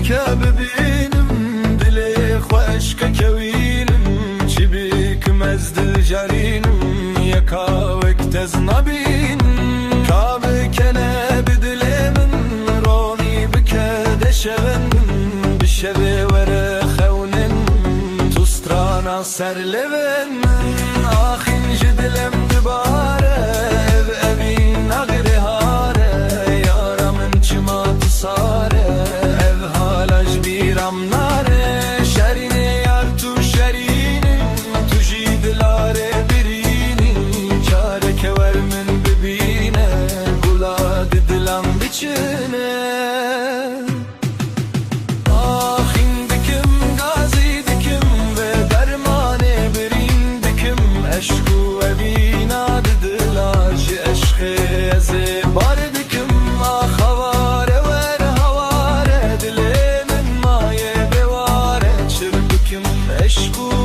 که ببینم دل خوش که کوینم چی بیکم از دل جرینم یکا وقت از نبینم کابه کنه بدل من رونی بکده شون بشوه وره خونن تو سترانا سر لون آخین جدلم دباره evin agri hare yaramın çıma tusare ev halaj bir amnare şerini yar tu şerini tu jidlare birini çare kevermin bibine gula didilam biçine ahin dikim gazi dikim ve dermane birin dikim eşku evina didilar eze bar dikim ah havare ver havare dilemin maye bevare çırpıkim eşku